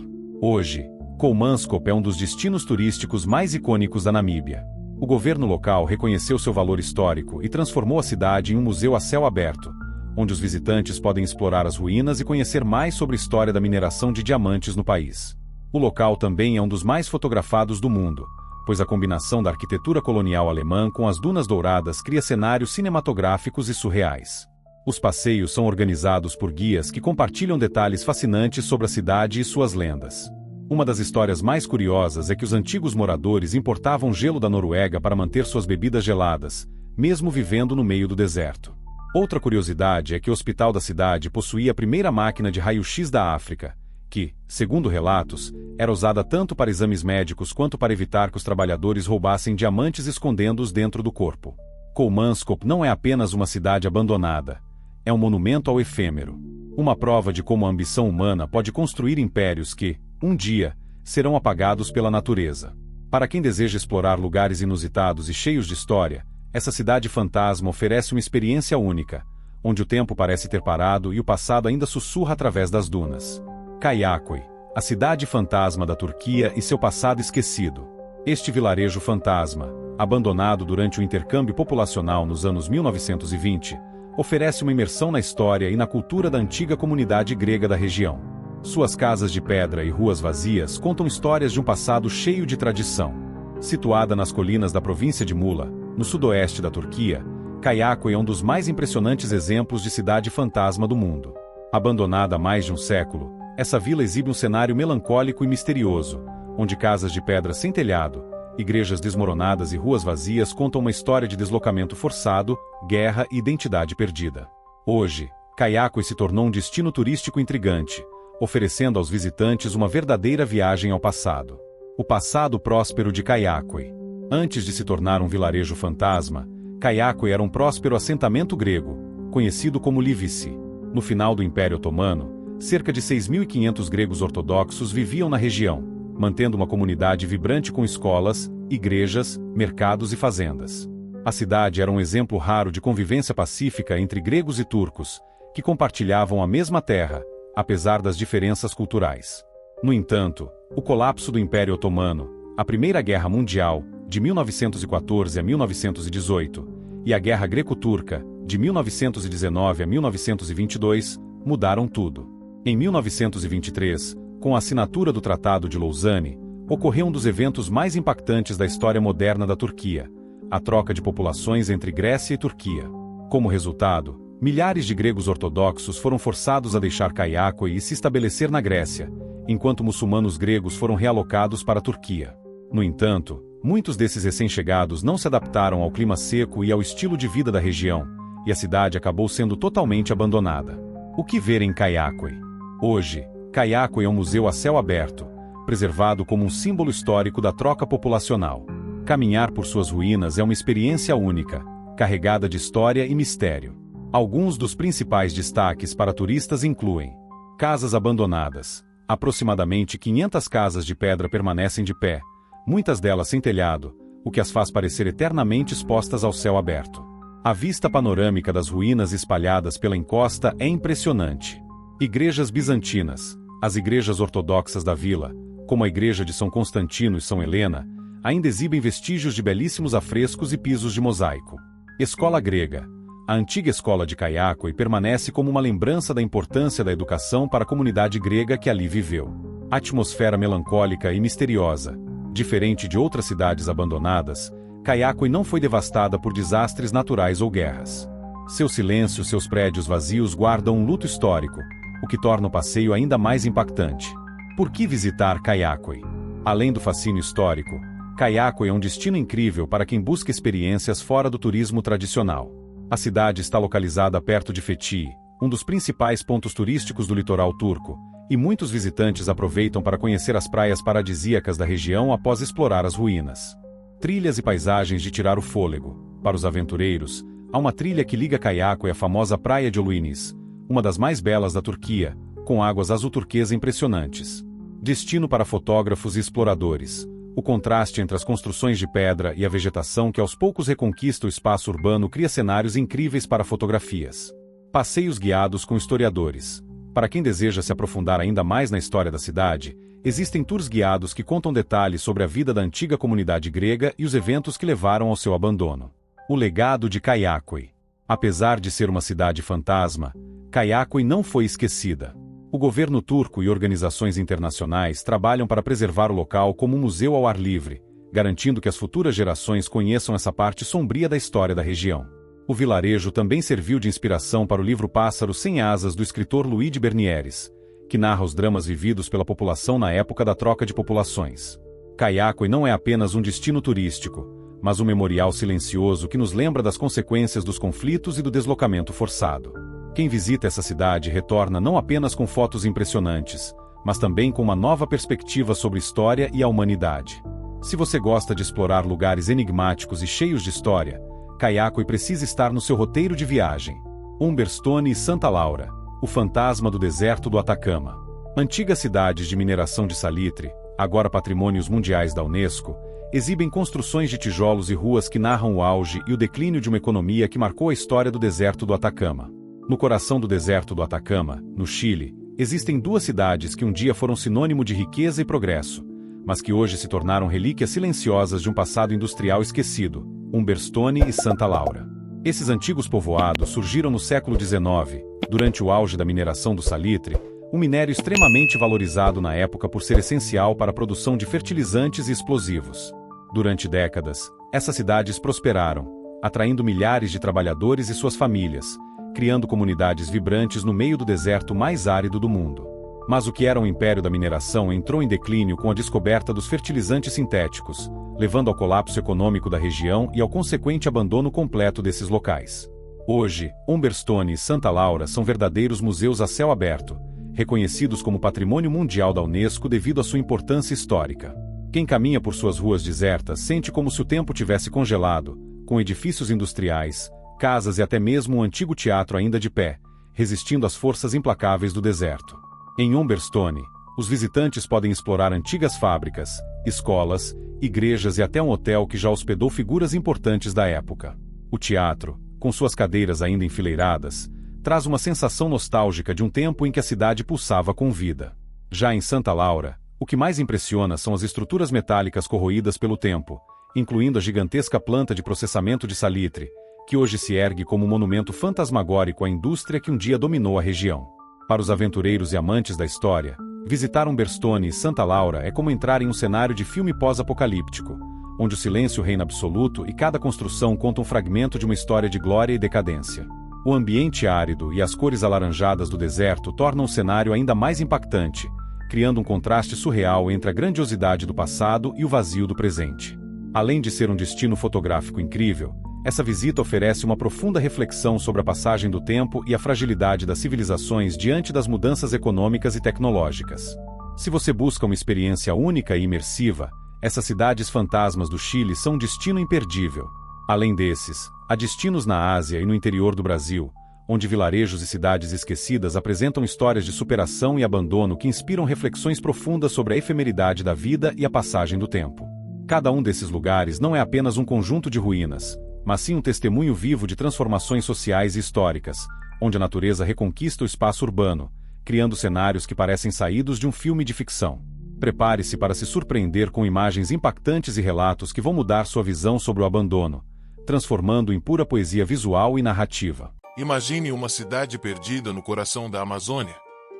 S1: Hoje, Kolmanskop é um dos destinos turísticos mais icônicos da Namíbia. O governo local reconheceu seu valor histórico e transformou a cidade em um museu a céu aberto, onde os visitantes podem explorar as ruínas e conhecer mais sobre a história da mineração de diamantes no país. O local também é um dos mais fotografados do mundo, pois a combinação da arquitetura colonial alemã com as dunas douradas cria cenários cinematográficos e surreais. Os passeios são organizados por guias que compartilham detalhes fascinantes sobre a cidade e suas lendas. Uma das histórias mais curiosas é que os antigos moradores importavam gelo da Noruega para manter suas bebidas geladas, mesmo vivendo no meio do deserto. Outra curiosidade é que o hospital da cidade possuía a primeira máquina de raio-x da África, que, segundo relatos, era usada tanto para exames médicos quanto para evitar que os trabalhadores roubassem diamantes escondendo-os dentro do corpo. Kolmanskop não é apenas uma cidade abandonada, é um monumento ao efêmero. Uma prova de como a ambição humana pode construir impérios que, um dia, serão apagados pela natureza. Para quem deseja explorar lugares inusitados e cheios de história, essa cidade fantasma oferece uma experiência única, onde o tempo parece ter parado e o passado ainda sussurra através das dunas. Kayakköy, a cidade fantasma da Turquia e seu passado esquecido. Este vilarejo fantasma, abandonado durante o intercâmbio populacional nos anos 1920, oferece uma imersão na história e na cultura da antiga comunidade grega da região. Suas casas de pedra e ruas vazias contam histórias de um passado cheio de tradição. Situada nas colinas da província de Muğla, no sudoeste da Turquia, Kayakköy é um dos mais impressionantes exemplos de cidade fantasma do mundo. Abandonada há mais de um século, essa vila exibe um cenário melancólico e misterioso, onde casas de pedra sem telhado, igrejas desmoronadas e ruas vazias contam uma história de deslocamento forçado, guerra e identidade perdida. Hoje, Kayakköy se tornou um destino turístico intrigante, oferecendo aos visitantes uma verdadeira viagem ao passado. O passado próspero de Kayakköy. Antes de se tornar um vilarejo fantasma, Kayakköy era um próspero assentamento grego, conhecido como Livisi. No final do Império Otomano, cerca de 6.500 gregos ortodoxos viviam na região, mantendo uma comunidade vibrante com escolas, igrejas, mercados e fazendas. A cidade era um exemplo raro de convivência pacífica entre gregos e turcos, que compartilhavam a mesma terra, apesar das diferenças culturais. No entanto, o colapso do Império Otomano, a Primeira Guerra Mundial, de 1914 a 1918, e a Guerra Greco-Turca, de 1919 a 1922, mudaram tudo. Em 1923, com a assinatura do Tratado de Lausanne, ocorreu um dos eventos mais impactantes da história moderna da Turquia, a troca de populações entre Grécia e Turquia. Como resultado, milhares de gregos ortodoxos foram forçados a deixar Kayakköy e se estabelecer na Grécia, enquanto muçulmanos gregos foram realocados para a Turquia. No entanto, muitos desses recém-chegados não se adaptaram ao clima seco e ao estilo de vida da região, e a cidade acabou sendo totalmente abandonada. O que ver em Kayakköy? Hoje, Kayakköy é um museu a céu aberto, preservado como um símbolo histórico da troca populacional. Caminhar por suas ruínas é uma experiência única, carregada de história e mistério. Alguns dos principais destaques para turistas incluem: casas abandonadas. Aproximadamente 500 casas de pedra permanecem de pé, muitas delas sem telhado, o que as faz parecer eternamente expostas ao céu aberto. A vista panorâmica das ruínas espalhadas pela encosta é impressionante. Igrejas bizantinas. As igrejas ortodoxas da vila, como a igreja de São Constantino e São Helena, ainda exibem vestígios de belíssimos afrescos e pisos de mosaico. Escola grega. A antiga escola de Kayakköy permanece como uma lembrança da importância da educação para a comunidade grega que ali viveu. Atmosfera melancólica e misteriosa. Diferente de outras cidades abandonadas, Kayakköy não foi devastada por desastres naturais ou guerras. Seu silêncio e seus prédios vazios guardam um luto histórico, o que torna o passeio ainda mais impactante. Por que visitar Kayakköy? Além do fascínio histórico, Kayakköy é um destino incrível para quem busca experiências fora do turismo tradicional. A cidade está localizada perto de Fethiye, um dos principais pontos turísticos do litoral turco, e muitos visitantes aproveitam para conhecer as praias paradisíacas da região após explorar as ruínas. Trilhas e paisagens de tirar o fôlego. Para os aventureiros, há uma trilha que liga Kayakköy à famosa praia de Uluinis, uma das mais belas da Turquia, com águas azul turquesa impressionantes. Destino para fotógrafos e exploradores. O contraste entre as construções de pedra e a vegetação que aos poucos reconquista o espaço urbano cria cenários incríveis para fotografias. Passeios guiados com historiadores. Para quem deseja se aprofundar ainda mais na história da cidade, existem tours guiados que contam detalhes sobre a vida da antiga comunidade grega e os eventos que levaram ao seu abandono. O legado de Kayakköy. Apesar de ser uma cidade fantasma, Kayakköy não foi esquecida. O governo turco e organizações internacionais trabalham para preservar o local como um museu ao ar livre, garantindo que as futuras gerações conheçam essa parte sombria da história da região. O vilarejo também serviu de inspiração para o livro Pássaro Sem Asas do escritor Luigi Bernieres, que narra os dramas vividos pela população na época da troca de populações. Kayakköy não é apenas um destino turístico, mas um memorial silencioso que nos lembra das consequências dos conflitos e do deslocamento forçado. Quem visita essa cidade retorna não apenas com fotos impressionantes, mas também com uma nova perspectiva sobre história e a humanidade. Se você gosta de explorar lugares enigmáticos e cheios de história, Caiaco precisa estar no seu roteiro de viagem. Humberstone e Santa Laura, o fantasma do deserto do Atacama. Antigas cidades de mineração de salitre, agora patrimônios mundiais da Unesco, exibem construções de tijolos e ruas que narram o auge e o declínio de uma economia que marcou a história do deserto do Atacama. No coração do deserto do Atacama, no Chile, existem duas cidades que um dia foram sinônimo de riqueza e progresso, mas que hoje se tornaram relíquias silenciosas de um passado industrial esquecido, Humberstone e Santa Laura. Esses antigos povoados surgiram no século XIX, durante o auge da mineração do salitre, um minério extremamente valorizado na época por ser essencial para a produção de fertilizantes e explosivos. Durante décadas, essas cidades prosperaram, atraindo milhares de trabalhadores e suas famílias, criando comunidades vibrantes no meio do deserto mais árido do mundo. Mas o que era um império da mineração entrou em declínio com a descoberta dos fertilizantes sintéticos, levando ao colapso econômico da região e ao consequente abandono completo desses locais. Hoje, Humberstone e Santa Laura são verdadeiros museus a céu aberto, reconhecidos como Patrimônio Mundial da Unesco devido à sua importância histórica. Quem caminha por suas ruas desertas sente como se o tempo tivesse congelado, com edifícios industriais, casas e até mesmo um antigo teatro ainda de pé, resistindo às forças implacáveis do deserto. Em Humberstone, os visitantes podem explorar antigas fábricas, escolas, igrejas e até um hotel que já hospedou figuras importantes da época. O teatro, com suas cadeiras ainda enfileiradas, traz uma sensação nostálgica de um tempo em que a cidade pulsava com vida. Já em Santa Laura, o que mais impressiona são as estruturas metálicas corroídas pelo tempo, incluindo a gigantesca planta de processamento de salitre, que hoje se ergue como um monumento fantasmagórico à indústria que um dia dominou a região. Para os aventureiros e amantes da história, visitar Humberstone e Santa Laura é como entrar em um cenário de filme pós-apocalíptico, onde o silêncio reina absoluto e cada construção conta um fragmento de uma história de glória e decadência. O ambiente árido e as cores alaranjadas do deserto tornam o cenário ainda mais impactante, criando um contraste surreal entre a grandiosidade do passado e o vazio do presente. Além de ser um destino fotográfico incrível, essa visita oferece uma profunda reflexão sobre a passagem do tempo e a fragilidade das civilizações diante das mudanças econômicas e tecnológicas. Se você busca uma experiência única e imersiva, essas cidades fantasmas do Chile são um destino imperdível. Além desses, há destinos na Ásia e no interior do Brasil, onde vilarejos e cidades esquecidas apresentam histórias de superação e abandono que inspiram reflexões profundas sobre a efemeridade da vida e a passagem do tempo. Cada um desses lugares não é apenas um conjunto de ruínas, mas sim um testemunho vivo de transformações sociais e históricas, onde a natureza reconquista o espaço urbano, criando cenários que parecem saídos de um filme de ficção. Prepare-se para se surpreender com imagens impactantes e relatos que vão mudar sua visão sobre o abandono, transformando em pura poesia visual e narrativa.
S2: Imagine uma cidade perdida no coração da Amazônia,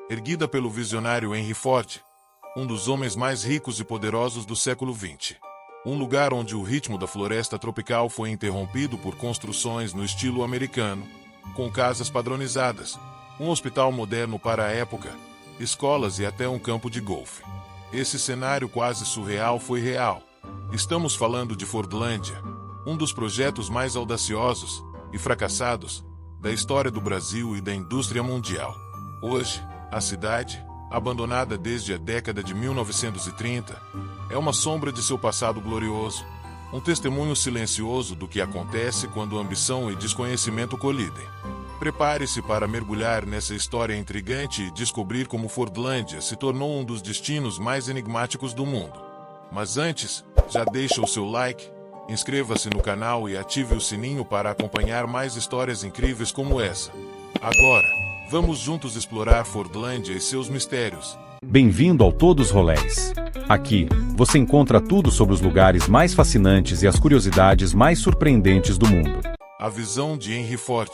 S2: erguida pelo visionário Henry Ford, um dos homens mais ricos e poderosos do século XX. Um lugar onde o ritmo da floresta tropical foi interrompido por construções no estilo americano, com casas padronizadas, um hospital moderno para a época, escolas e até um campo de golfe. Esse cenário quase surreal foi real. Estamos falando de Fordlândia, um dos projetos mais audaciosos e fracassados da história do Brasil e da indústria mundial. Hoje, a cidade, abandonada desde a década de 1930, é uma sombra de seu passado glorioso, um testemunho silencioso do que acontece quando ambição e desconhecimento colidem. Prepare-se para mergulhar nessa história intrigante e descobrir como Fordlândia se tornou um dos destinos mais enigmáticos do mundo. Mas antes, já deixa o seu like, inscreva-se no canal e ative o sininho para acompanhar mais histórias incríveis como essa. Agora, vamos juntos explorar Fordlândia e seus mistérios.
S1: Bem-vindo ao Todos Rolés. Aqui, você encontra tudo sobre os lugares mais fascinantes e as curiosidades mais surpreendentes do mundo.
S2: A visão de Henry Ford.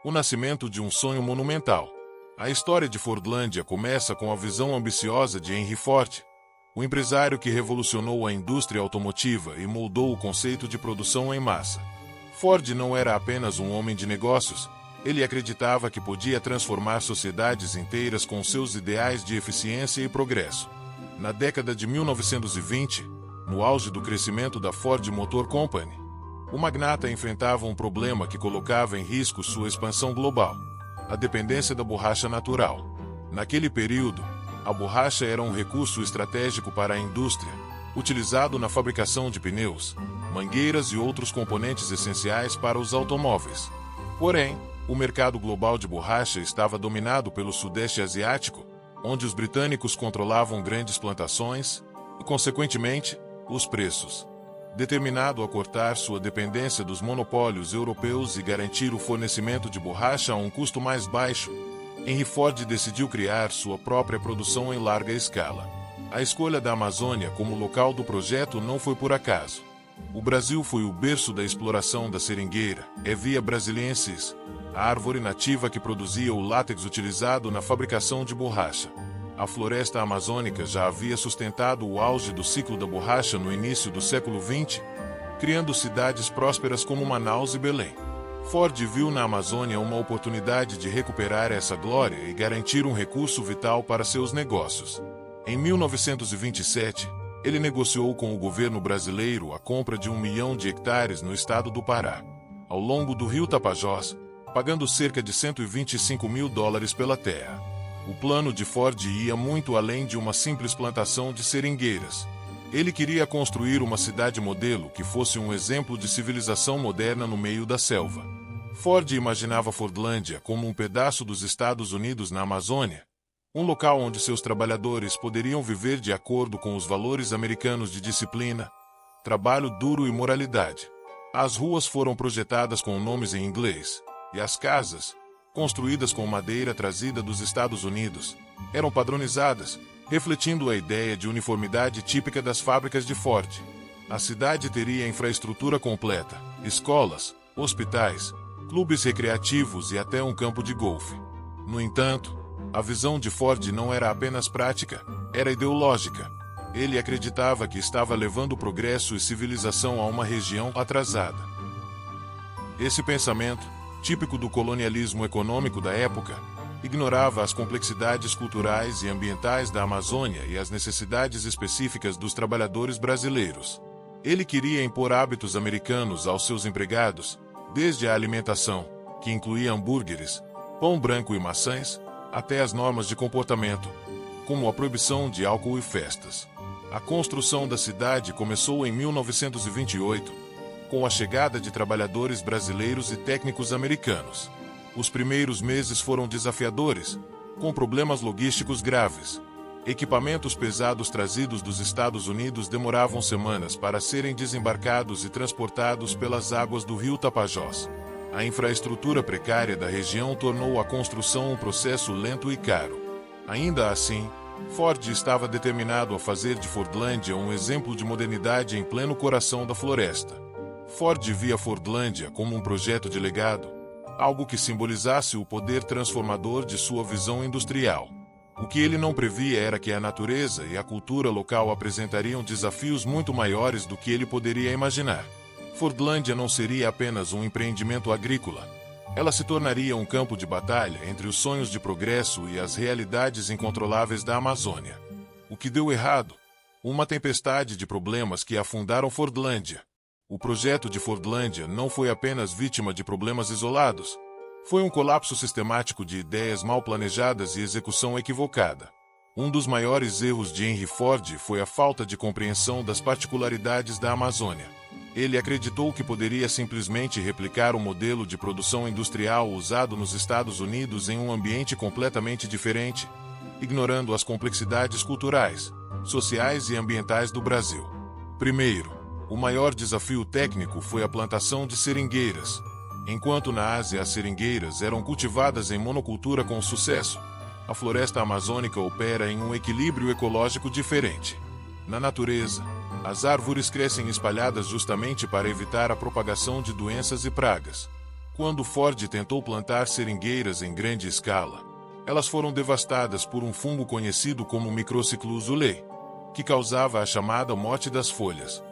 S2: O nascimento de um sonho monumental. A história de Fordlândia começa com a visão ambiciosa de Henry Ford, o empresário que revolucionou a indústria automotiva e moldou o conceito de produção em massa. Ford não era apenas um homem de negócios, ele acreditava que podia transformar sociedades inteiras com seus ideais de eficiência e progresso. Na década de 1920, no auge do crescimento da Ford Motor Company, o magnata enfrentava um problema que colocava em risco sua expansão global: a dependência da borracha natural. Naquele período, A borracha era um recurso estratégico para a indústria, utilizado na fabricação de pneus, mangueiras e outros componentes essenciais para os automóveis. Porém, o mercado global de borracha estava dominado pelo Sudeste Asiático, onde os britânicos controlavam grandes plantações e, consequentemente, os preços. Determinado a cortar sua dependência dos monopólios europeus e garantir o fornecimento de borracha a um custo mais baixo, Henry Ford decidiu criar sua própria produção em larga escala. A escolha da Amazônia como local do projeto não foi por acaso. O Brasil foi o berço da exploração da seringueira, Hevea brasiliensis, a árvore nativa que produzia o látex utilizado na fabricação de borracha. A floresta amazônica já havia sustentado o auge do ciclo da borracha no início do século XX, criando cidades prósperas como Manaus e Belém. Ford viu na Amazônia uma oportunidade de recuperar essa glória e garantir um recurso vital para seus negócios. Em 1927, ele negociou com o governo brasileiro a compra de 1 milhão de hectares no estado do Pará, ao longo do rio Tapajós, pagando cerca de $125 mil pela terra. O plano de Ford ia muito além de uma simples plantação de seringueiras. Ele queria construir uma cidade modelo que fosse um exemplo de civilização moderna no meio da selva. Ford imaginava Fordlândia como um pedaço dos Estados Unidos na Amazônia, um local onde seus trabalhadores poderiam viver de acordo com os valores americanos de disciplina, trabalho duro e moralidade. As ruas foram projetadas com nomes em inglês, e as casas, construídas com madeira trazida dos Estados Unidos, eram padronizadas, refletindo a ideia de uniformidade típica das fábricas de Ford. A cidade teria infraestrutura completa, escolas, hospitais, clubes recreativos e até um campo de golfe. No entanto, a visão de Ford não era apenas prática, era ideológica. Ele acreditava que estava levando progresso e civilização a uma região atrasada. Esse pensamento, típico do colonialismo econômico da época, ignorava as complexidades culturais e ambientais da Amazônia e as necessidades específicas dos trabalhadores brasileiros. Ele queria impor hábitos americanos aos seus empregados, desde a alimentação, que incluía hambúrgueres, pão branco e maçãs, até as normas de comportamento, como a proibição de álcool e festas. A construção da cidade começou em 1928, com a chegada de trabalhadores brasileiros e técnicos americanos. Os primeiros meses foram desafiadores, com problemas logísticos graves. Equipamentos pesados trazidos dos Estados Unidos demoravam semanas para serem desembarcados e transportados pelas águas do rio Tapajós. A infraestrutura precária da região tornou a construção um processo lento e caro. Ainda assim, Ford estava determinado a fazer de Fordlândia um exemplo de modernidade em pleno coração da floresta. Ford via Fordlândia como um projeto de legado, algo que simbolizasse o poder transformador de sua visão industrial. O que ele não previa era que a natureza e a cultura local apresentariam desafios muito maiores do que ele poderia imaginar. Fordlândia não seria apenas um empreendimento agrícola. Ela se tornaria um campo de batalha entre os sonhos de progresso e as realidades incontroláveis da Amazônia. O que deu errado? Uma tempestade de problemas que afundaram Fordlândia. O projeto de Fordlândia não foi apenas vítima de problemas isolados. Foi um colapso sistemático de ideias mal planejadas e execução equivocada. Um dos maiores erros de Henry Ford foi a falta de compreensão das particularidades da Amazônia. Ele acreditou que poderia simplesmente replicar o modelo de produção industrial usado nos Estados Unidos em um ambiente completamente diferente, ignorando as complexidades culturais, sociais e ambientais do Brasil. Primeiro, o maior desafio técnico foi a plantação de seringueiras. Enquanto na Ásia as seringueiras eram cultivadas em monocultura com sucesso, a floresta amazônica opera em um equilíbrio ecológico diferente. Na natureza, as árvores crescem espalhadas justamente para evitar a propagação de doenças e pragas. Quando Ford tentou plantar seringueiras em grande escala, elas foram devastadas por um fungo conhecido como Microciclus ulae, que causava a chamada morte das folhas.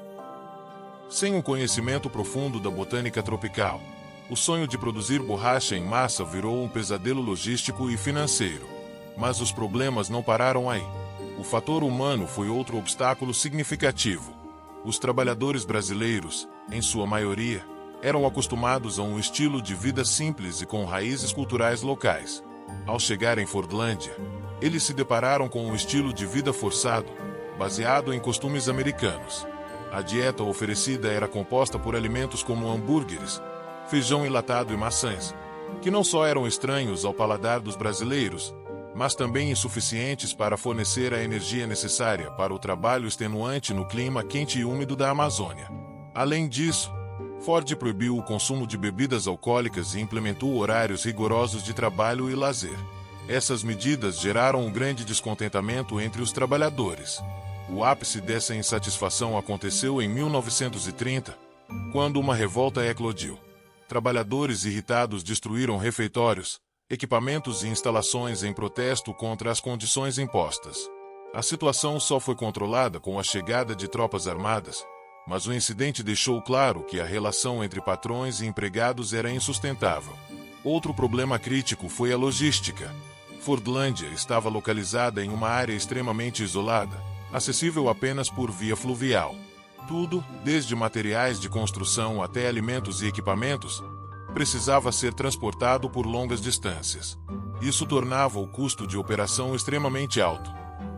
S2: Sem um conhecimento profundo da botânica tropical, o sonho de produzir borracha em massa virou um pesadelo logístico e financeiro. Mas os problemas não pararam aí. O fator humano foi outro obstáculo significativo. Os trabalhadores brasileiros, em sua maioria, eram acostumados a um estilo de vida simples e com raízes culturais locais. Ao chegar em Fordlândia, Eles se depararam com um estilo de vida forçado, baseado em costumes americanos. A dieta oferecida era composta por alimentos como hambúrgueres, feijão enlatado e maçãs, que não só eram estranhos ao paladar dos brasileiros, mas também insuficientes para fornecer a energia necessária para o trabalho extenuante no clima quente e úmido da Amazônia. Além disso, Ford proibiu o consumo de bebidas alcoólicas e implementou horários rigorosos de trabalho e lazer. Essas medidas geraram um grande descontentamento entre os trabalhadores. O ápice dessa insatisfação aconteceu em 1930, quando uma revolta eclodiu. Trabalhadores irritados destruíram refeitórios, equipamentos e instalações em protesto contra as condições impostas. A situação só foi controlada com a chegada de tropas armadas, mas o incidente deixou claro que a relação entre patrões e empregados era insustentável. Outro problema crítico foi a logística. Fordlândia estava localizada em uma área extremamente isolada, acessível apenas por via fluvial. Tudo, desde materiais de construção até alimentos e equipamentos, precisava ser transportado por longas distâncias. Isso tornava o custo de operação extremamente alto.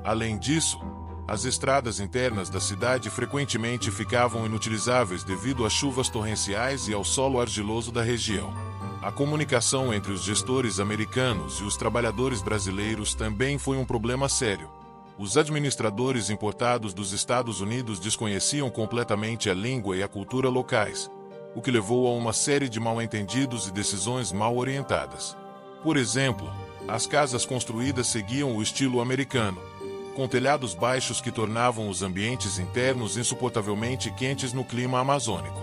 S2: Além disso, as estradas internas da cidade frequentemente ficavam inutilizáveis devido às chuvas torrenciais e ao solo argiloso da região. A comunicação entre os gestores americanos e os trabalhadores brasileiros também foi um problema sério. Os administradores importados dos Estados Unidos desconheciam completamente a língua e a cultura locais, o que levou a uma série de mal-entendidos e decisões mal orientadas. Por exemplo, as casas construídas seguiam o estilo americano, com telhados baixos que tornavam os ambientes internos insuportavelmente quentes no clima amazônico.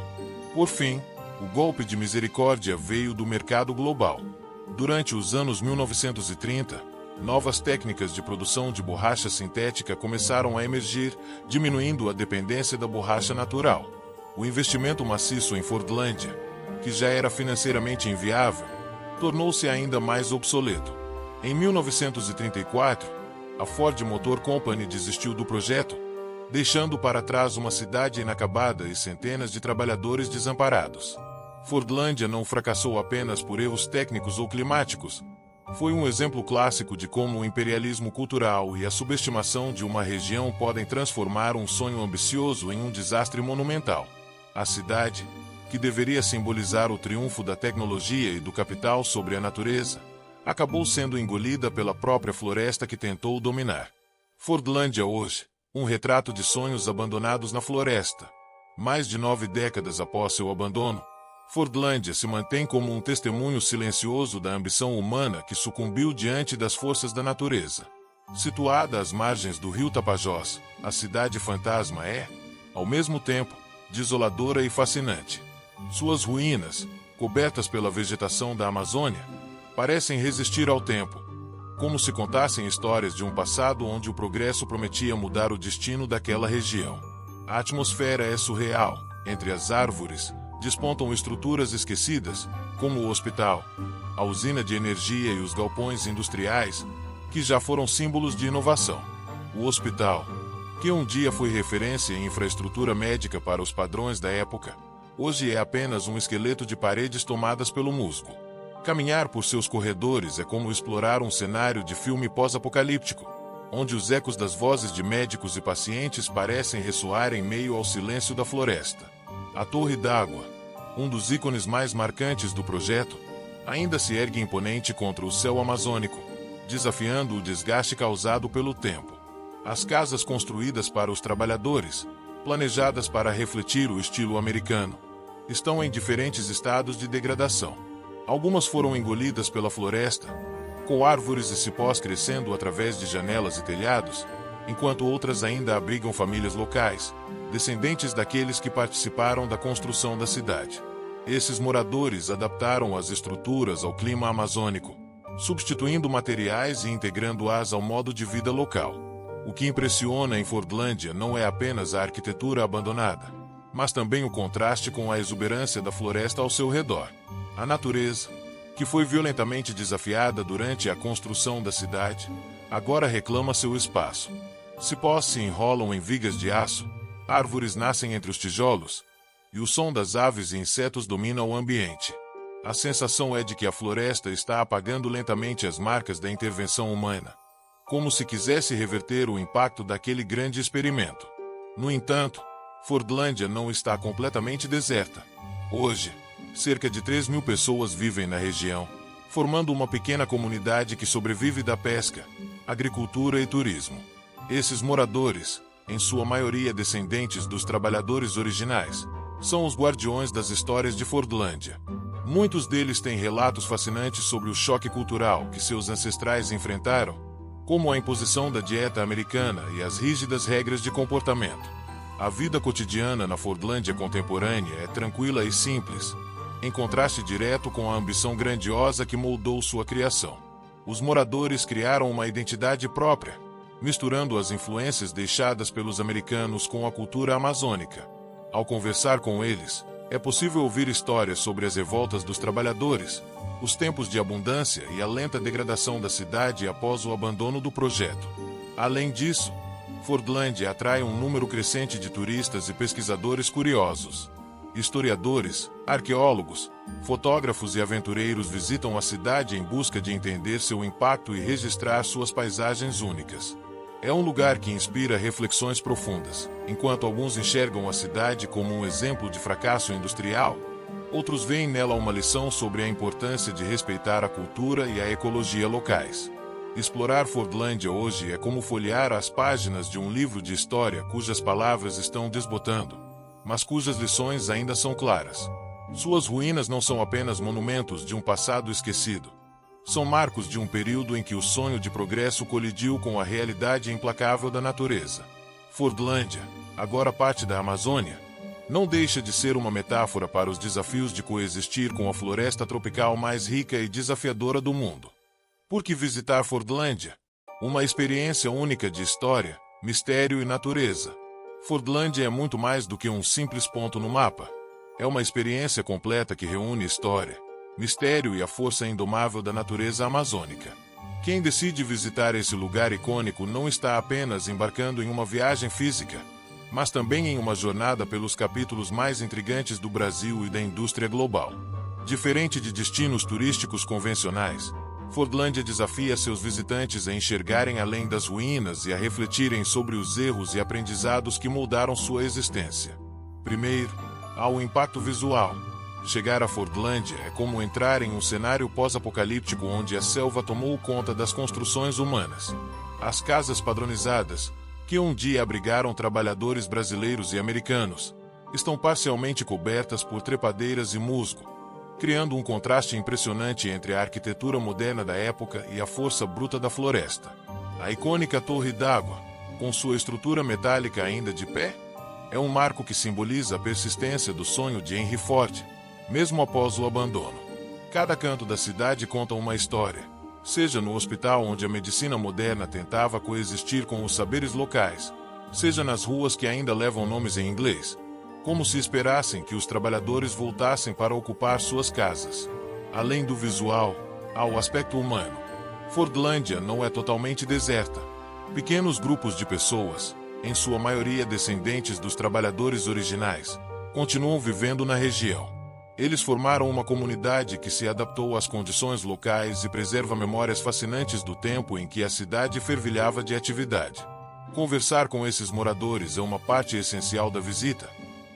S2: Por fim, o golpe de misericórdia veio do mercado global. Durante os anos 1930, novas técnicas de produção de borracha sintética começaram a emergir, diminuindo a dependência da borracha natural. O investimento maciço em Fordlândia, que já era financeiramente inviável, tornou-se ainda mais obsoleto. Em 1934, a Ford Motor Company desistiu do projeto, deixando para trás uma cidade inacabada e centenas de trabalhadores desamparados. Fordlândia não fracassou apenas por erros técnicos ou climáticos. Foi um exemplo clássico de como o imperialismo cultural e a subestimação de uma região podem transformar um sonho ambicioso em um desastre monumental. A cidade, que deveria simbolizar o triunfo da tecnologia e do capital sobre a natureza, acabou sendo engolida pela própria floresta que tentou dominar. Fordlândia hoje, um retrato de sonhos abandonados na floresta. Mais de 9 décadas após seu abandono, Fordlândia se mantém como um testemunho silencioso da ambição humana que sucumbiu diante das forças da natureza. Situada às margens do rio Tapajós, a cidade fantasma é, ao mesmo tempo, desoladora e fascinante. Suas ruínas, cobertas pela vegetação da Amazônia, parecem resistir ao tempo, como se contassem histórias de um passado onde o progresso prometia mudar o destino daquela região. A atmosfera é surreal. Entre as árvores, despontam estruturas esquecidas, como o hospital, a usina de energia e os galpões industriais, que já foram símbolos de inovação. O hospital, que um dia foi referência em infraestrutura médica para os padrões da época, hoje é apenas um esqueleto de paredes tomadas pelo musgo. Caminhar por seus corredores é como explorar um cenário de filme pós-apocalíptico, onde os ecos das vozes de médicos e pacientes parecem ressoar em meio ao silêncio da floresta. A Torre d'Água, um dos ícones mais marcantes do projeto, ainda se ergue imponente contra o céu amazônico, desafiando o desgaste causado pelo tempo. As casas construídas para os trabalhadores, planejadas para refletir o estilo americano, estão em diferentes estados de degradação. Algumas foram engolidas pela floresta, com árvores e cipós crescendo através de janelas e telhados, enquanto outras ainda abrigam famílias locais, descendentes daqueles que participaram da construção da cidade. Esses moradores adaptaram as estruturas ao clima amazônico, substituindo materiais e integrando-as ao modo de vida local. O que impressiona em Fordlândia não é apenas a arquitetura abandonada, mas também o contraste com a exuberância da floresta ao seu redor. A natureza, que foi violentamente desafiada durante a construção da cidade, agora reclama seu espaço. Cipós se enrolam em vigas de aço, árvores nascem entre os tijolos, e o som das aves e insetos domina o ambiente. A sensação é de que a floresta está apagando lentamente as marcas da intervenção humana, como se quisesse reverter o impacto daquele grande experimento. No entanto, Fordlândia não está completamente deserta. Hoje, cerca de 3.000 pessoas vivem na região, formando uma pequena comunidade que sobrevive da pesca, agricultura e turismo. Esses moradores, em sua maioria descendentes dos trabalhadores originais, são os guardiões das histórias de Fordlândia. Muitos deles têm relatos fascinantes sobre o choque cultural que seus ancestrais enfrentaram, como a imposição da dieta americana e as rígidas regras de comportamento. A vida cotidiana na Fordlândia contemporânea é tranquila e simples, em contraste direto com a ambição grandiosa que moldou sua criação. Os moradores criaram uma identidade própria, misturando as influências deixadas pelos americanos com a cultura amazônica. Ao conversar com eles, é possível ouvir histórias sobre as revoltas dos trabalhadores, os tempos de abundância e a lenta degradação da cidade após o abandono do projeto. Além disso, Fordlândia atrai um número crescente de turistas e pesquisadores curiosos. Historiadores, arqueólogos, fotógrafos e aventureiros visitam a cidade em busca de entender seu impacto e registrar suas paisagens únicas. É um lugar que inspira reflexões profundas. Enquanto alguns enxergam a cidade como um exemplo de fracasso industrial, outros veem nela uma lição sobre a importância de respeitar a cultura e a ecologia locais. Explorar Fordlândia hoje é como folhear as páginas de um livro de história cujas palavras estão desbotando, mas cujas lições ainda são claras. Suas ruínas não são apenas monumentos de um passado esquecido. São marcos de um período em que o sonho de progresso colidiu com a realidade implacável da natureza. Fordlândia, agora parte da Amazônia, não deixa de ser uma metáfora para os desafios de coexistir com a floresta tropical mais rica e desafiadora do mundo. Por que visitar Fordlândia? Uma experiência única de história, mistério e natureza. Fordlândia é muito mais do que um simples ponto no mapa. É uma experiência completa que reúne história, mistério e a força indomável da natureza amazônica. Quem decide visitar esse lugar icônico não está apenas embarcando em uma viagem física, mas também em uma jornada pelos capítulos mais intrigantes do Brasil e da indústria global. Diferente de destinos turísticos convencionais, Fordlândia desafia seus visitantes a enxergarem além das ruínas e a refletirem sobre os erros e aprendizados que moldaram sua existência. Primeiro, há o impacto visual. Chegar a Fordlândia é como entrar em um cenário pós-apocalíptico onde a selva tomou conta das construções humanas. As casas padronizadas, que um dia abrigaram trabalhadores brasileiros e americanos, estão parcialmente cobertas por trepadeiras e musgo, criando um contraste impressionante entre a arquitetura moderna da época e a força bruta da floresta. A icônica Torre d'Água, com sua estrutura metálica ainda de pé, é um marco que simboliza a persistência do sonho de Henry Ford, mesmo após o abandono. Cada canto da cidade conta uma história, seja no hospital onde a medicina moderna tentava coexistir com os saberes locais, seja nas ruas que ainda levam nomes em inglês, como se esperassem que os trabalhadores voltassem para ocupar suas casas. Além do visual, há o aspecto humano. Fordlândia não é totalmente deserta. Pequenos grupos de pessoas, em sua maioria descendentes dos trabalhadores originais, continuam vivendo na região. Eles formaram uma comunidade que se adaptou às condições locais e preserva memórias fascinantes do tempo em que a cidade fervilhava de atividade. Conversar com esses moradores é uma parte essencial da visita,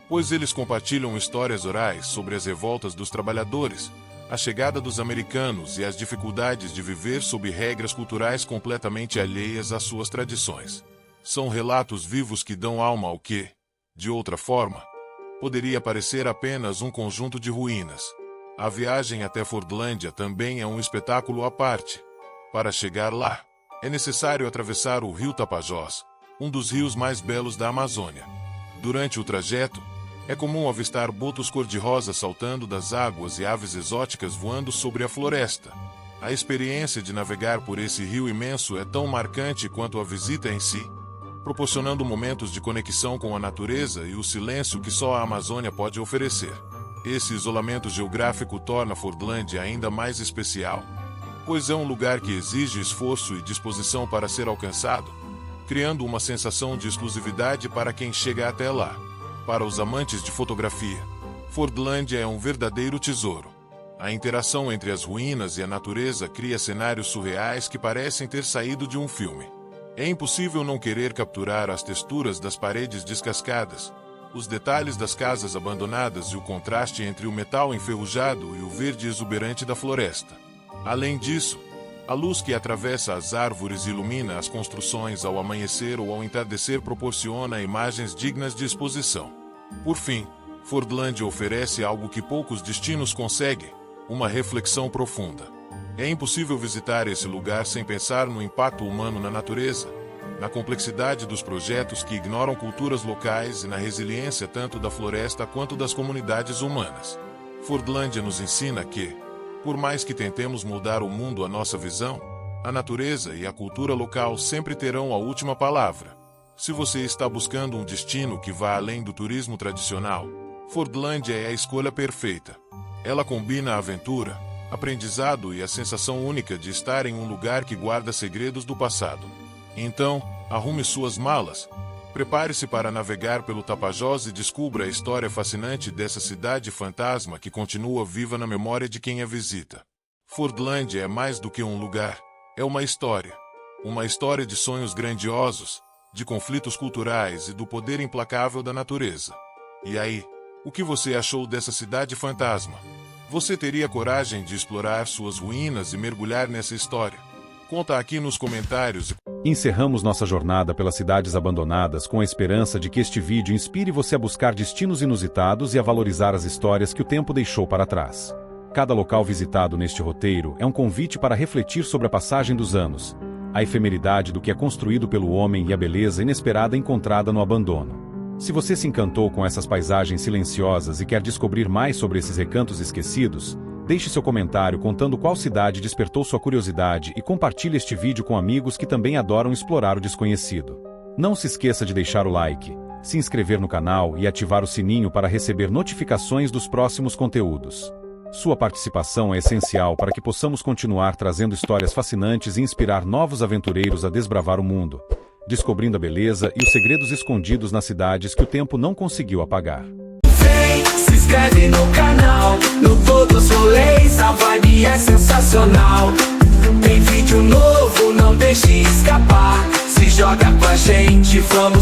S2: pois eles compartilham histórias orais sobre as revoltas dos trabalhadores, a chegada dos americanos e as dificuldades de viver sob regras culturais completamente alheias às suas tradições. São relatos vivos que dão alma ao que, de outra forma, poderia parecer apenas um conjunto de ruínas. A viagem até Fordlândia também é um espetáculo à parte. Para chegar lá, é necessário atravessar o rio Tapajós, um dos rios mais belos da Amazônia. Durante o trajeto, é comum avistar botos cor-de-rosa saltando das águas e aves exóticas voando sobre a floresta. A experiência de navegar por esse rio imenso é tão marcante quanto a visita em si, proporcionando momentos de conexão com a natureza e o silêncio que só a Amazônia pode oferecer. Esse isolamento geográfico torna Fordlândia ainda mais especial, pois é um lugar que exige esforço e disposição para ser alcançado, criando uma sensação de exclusividade para quem chega até lá. Para os amantes de fotografia, Fordlândia é um verdadeiro tesouro. A interação entre as ruínas e a natureza cria cenários surreais que parecem ter saído de um filme. É impossível não querer capturar as texturas das paredes descascadas, os detalhes das casas abandonadas e o contraste entre o metal enferrujado e o verde exuberante da floresta. Além disso, a luz que atravessa as árvores e ilumina as construções ao amanhecer ou ao entardecer proporciona imagens dignas de exposição. Por fim, Fordlandia oferece algo que poucos destinos conseguem: uma reflexão profunda. É impossível visitar esse lugar sem pensar no impacto humano na natureza, na complexidade dos projetos que ignoram culturas locais e na resiliência tanto da floresta quanto das comunidades humanas. Fordlandia nos ensina que, por mais que tentemos mudar o mundo à nossa visão, a natureza e a cultura local sempre terão a última palavra. Se você está buscando um destino que vá além do turismo tradicional, Fordlandia é a escolha perfeita. Ela combina a aventura, aprendizado e a sensação única de estar em um lugar que guarda segredos do passado. Então, arrume suas malas, prepare-se para navegar pelo Tapajós e descubra a história fascinante dessa cidade fantasma que continua viva na memória de quem a visita. Fordlandia é mais do que um lugar, é uma história. Uma história de sonhos grandiosos, de conflitos culturais e do poder implacável da natureza. E aí, o que você achou dessa cidade fantasma? Você teria coragem de explorar suas ruínas e mergulhar nessa história? Conta aqui nos comentários.
S1: Encerramos nossa jornada pelas cidades abandonadas com a esperança de que este vídeo inspire você a buscar destinos inusitados e a valorizar as histórias que o tempo deixou para trás. Cada local visitado neste roteiro é um convite para refletir sobre a passagem dos anos, a efemeridade do que é construído pelo homem e a beleza inesperada encontrada no abandono. Se você se encantou com essas paisagens silenciosas e quer descobrir mais sobre esses recantos esquecidos, deixe seu comentário contando qual cidade despertou sua curiosidade e compartilhe este vídeo com amigos que também adoram explorar o desconhecido. Não se esqueça de deixar o like, se inscrever no canal e ativar o sininho para receber notificações dos próximos conteúdos. Sua participação é essencial para que possamos continuar trazendo histórias fascinantes e inspirar novos aventureiros a desbravar o mundo, descobrindo a beleza e os segredos escondidos nas cidades que o tempo não conseguiu apagar.
S3: Vem, se inscreve no canal, no Todos Rolês, a vibe é sensacional. Tem vídeo novo, não deixe escapar. Se joga com a gente, vamos